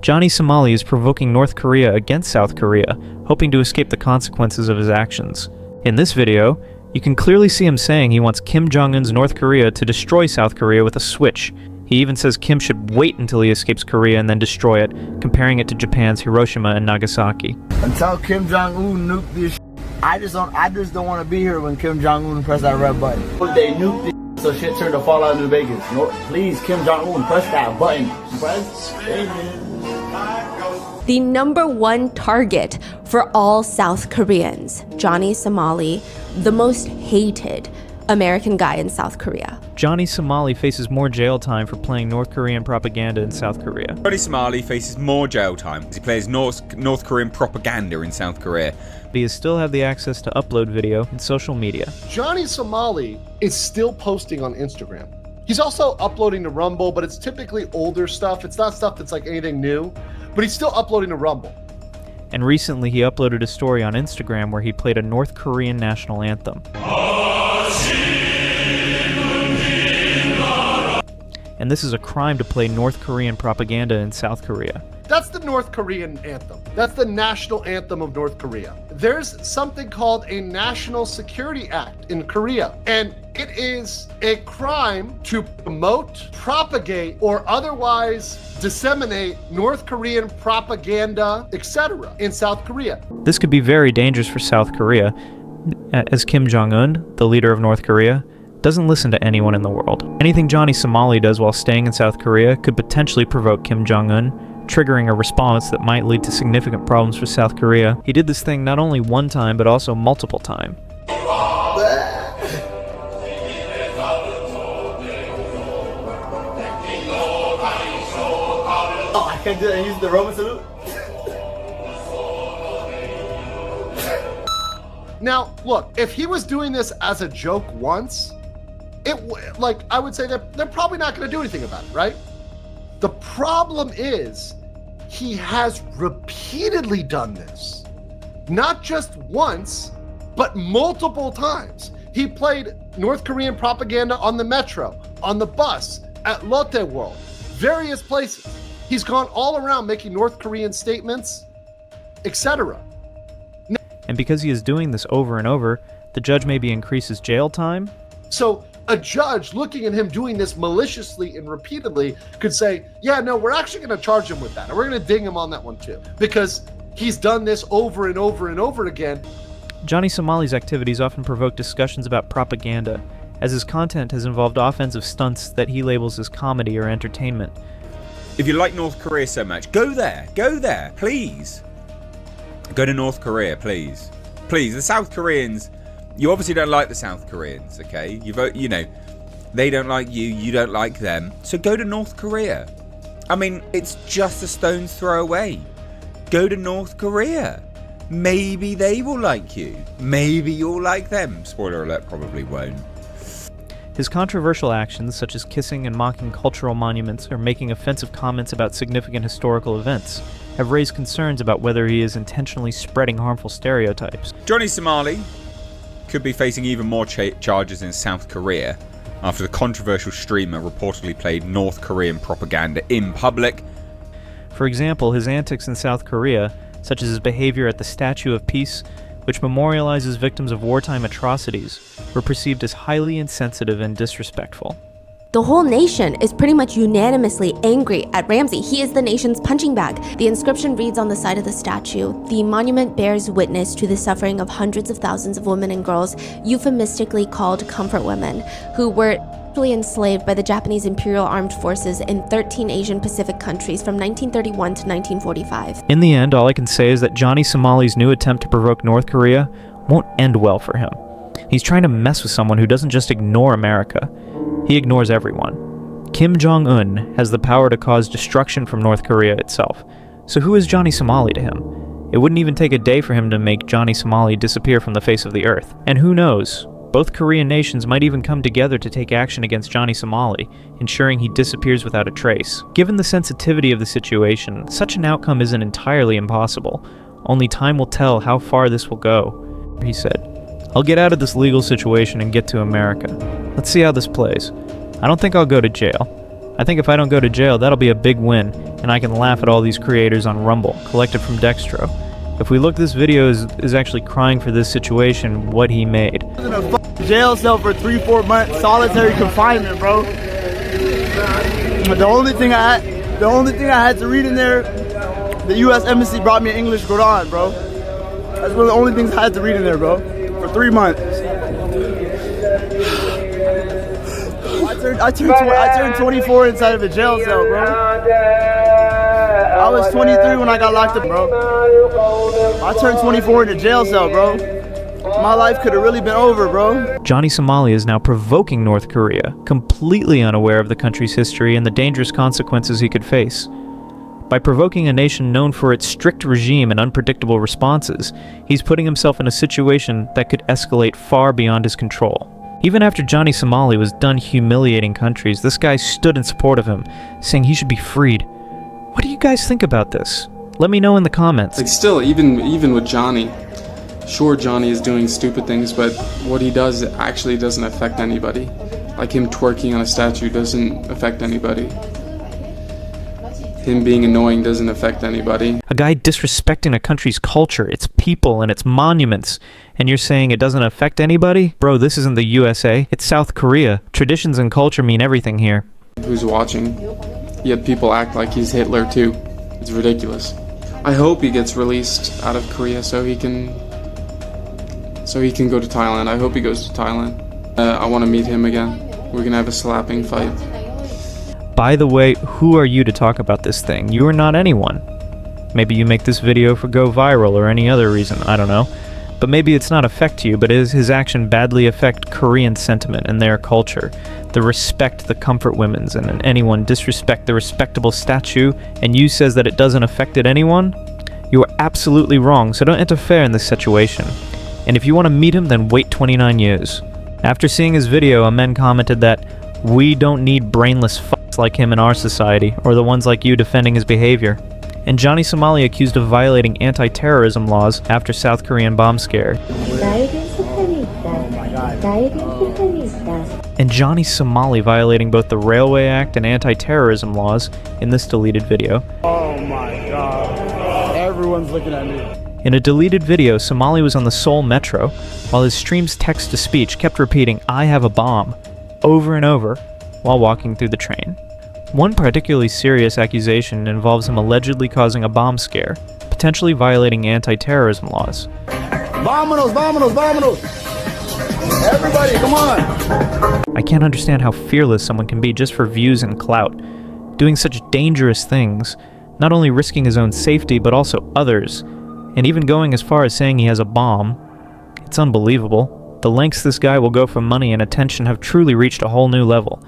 Johnny Somali is provoking North Korea against South Korea, hoping to escape the consequences of his actions. In this video, you can clearly see him saying he wants Kim Jong-un's North Korea to destroy South Korea with a switch. He even says Kim should wait until he escapes Korea and then destroy it, comparing it to Japan's Hiroshima and Nagasaki. Until Kim Jong-un nuke this I just don't want to be here when Kim Jong-un press that red button. They nuke this so shit turned to Fallout New Vegas. No, please, Kim Jong-un, press that button. Press. The #1 target for all South Koreans, Johnny Somali, the most hated American guy in South Korea. Johnny Somali faces more jail time for playing North Korean propaganda in South Korea. Johnny Somali faces more jail time as he plays North Korean propaganda in South Korea. But he still have the access to upload video and social media. Johnny Somali is still posting on Instagram. He's also uploading to Rumble, but it's typically older stuff. It's not stuff that's like anything new, but he's still uploading to Rumble. And recently he uploaded a story on Instagram where he played a North Korean national anthem. And this is a crime to play North Korean propaganda in South Korea. That's the North Korean anthem. That's the national anthem of North Korea. There's something called a National Security Act in Korea, and it is a crime to promote, propagate, or otherwise disseminate North Korean propaganda, etc. in South Korea. This could be very dangerous for South Korea, as Kim Jong-un, the leader of North Korea, doesn't listen to anyone in the world. Anything Johnny Somali does while staying in South Korea could potentially provoke Kim Jong-un, triggering a response that might lead to significant problems for South Korea. He did this thing not only one time, but also multiple times. Oh, I can't do that and use the Roman salute? Now, look, if he was doing this as a joke once, I would say that they're probably not going to do anything about it, right? The problem is he has repeatedly done this. Not just once, but multiple times. He played North Korean propaganda on the metro, on the bus, at Lotte World, various places. He's gone all around making North Korean statements, etc. And because he is doing this over and over, the judge maybe increases jail time? So a judge looking at him doing this maliciously and repeatedly could say, yeah, no, we're actually going to charge him with that. And we're going to ding him on that one too. Because he's done this over and over and over again. Johnny Somali's activities often provoke discussions about propaganda, as his content has involved offensive stunts that he labels as comedy or entertainment. If you like North Korea so much, go there, please. Go to North Korea, please. Please, the South Koreans, you obviously don't like the South Koreans, okay? They don't like you, you don't like them. So go to North Korea. I mean, it's just a stone's throw away. Go to North Korea. Maybe they will like you. Maybe you'll like them. Spoiler alert, probably won't. His controversial actions, such as kissing and mocking cultural monuments or making offensive comments about significant historical events, have raised concerns about whether he is intentionally spreading harmful stereotypes. Johnny Somali could be facing even more charges in South Korea after the controversial streamer reportedly played North Korean propaganda in public. For example, his antics in South Korea, such as his behavior at the Statue of Peace, which memorializes victims of wartime atrocities, were perceived as highly insensitive and disrespectful. The whole nation is pretty much unanimously angry at Ramsey. He is the nation's punching bag. The inscription reads on the side of the statue, "The monument bears witness to the suffering of hundreds of thousands of women and girls, euphemistically called comfort women, who were actually enslaved by the Japanese Imperial Armed Forces in 13 Asian Pacific countries from 1931 to 1945. In the end, all I can say is that Johnny Somali's new attempt to provoke North Korea won't end well for him. He's trying to mess with someone who doesn't just ignore America. He ignores everyone. Kim Jong-un has the power to cause destruction from North Korea itself. So who is Johnny Somali to him? It wouldn't even take a day for him to make Johnny Somali disappear from the face of the earth. And who knows? Both Korean nations might even come together to take action against Johnny Somali, ensuring he disappears without a trace. Given the sensitivity of the situation, such an outcome isn't entirely impossible. Only time will tell how far this will go, he said. I'll get out of this legal situation and get to America. Let's see how this plays. I don't think I'll go to jail. I think if I don't go to jail, that'll be a big win, and I can laugh at all these creators on Rumble, collected from Dextro. If we look, this video is actually crying for this situation, what he made. In a jail cell for 3-4 months, solitary confinement, bro. The only thing I had to read in there, the U.S. Embassy brought me an English Quran, bro. That's one of the only things I had to read in there, bro, for 3 months. I turned 24 inside of a jail cell, bro. I was 23 when I got locked up, bro. I turned 24 in a jail cell, bro. My life could have really been over, bro. Johnny Somali is now provoking North Korea, completely unaware of the country's history and the dangerous consequences he could face. By provoking a nation known for its strict regime and unpredictable responses, he's putting himself in a situation that could escalate far beyond his control. Even after Johnny Somali was done humiliating countries, this guy stood in support of him, saying he should be freed. What do you guys think about this? Let me know in the comments. Like still, even with Johnny, sure, Johnny is doing stupid things, but what he does actually doesn't affect anybody. Like him twerking on a statue doesn't affect anybody. Him being annoying doesn't affect anybody. A guy disrespecting a country's culture, its people, and its monuments, and you're saying it doesn't affect anybody? Bro, this isn't the USA, it's South Korea. Traditions and culture mean everything here. Who's watching? Yet people act like he's Hitler too. It's ridiculous. I hope he gets released out of Korea so he can go to Thailand. I hope he goes to Thailand. I want to meet him again. We're gonna have a slapping fight. By the way, who are you to talk about this thing? You are not anyone. Maybe you make this video for go viral or any other reason, I don't know. But maybe it's not affect you, but is his action badly affect Korean sentiment and their culture? The respect the comfort women's, and anyone disrespect the respectable statue, and you says that it doesn't affect it anyone? You are absolutely wrong, so don't interfere in this situation. And if you want to meet him, then wait 29 years. After seeing his video, a man commented that, "We don't need brainless fucks like him in our society, or the ones like you defending his behavior." And Johnny Somali accused of violating anti-terrorism laws after South Korean bomb scare. And Johnny Somali violating both the Railway Act and anti-terrorism laws in this deleted video. Oh my God. Everyone's looking at me. In a deleted video, Somali was on the Seoul Metro, while his stream's text-to-speech kept repeating, "I have a bomb," over and over, while walking through the train. One particularly serious accusation involves him allegedly causing a bomb scare, potentially violating anti-terrorism laws. Vámonos, vámonos, vámonos! Everybody, come on! I can't understand how fearless someone can be just for views and clout, doing such dangerous things, not only risking his own safety but also others, and even going as far as saying he has a bomb. It's unbelievable. The lengths this guy will go for money and attention have truly reached a whole new level.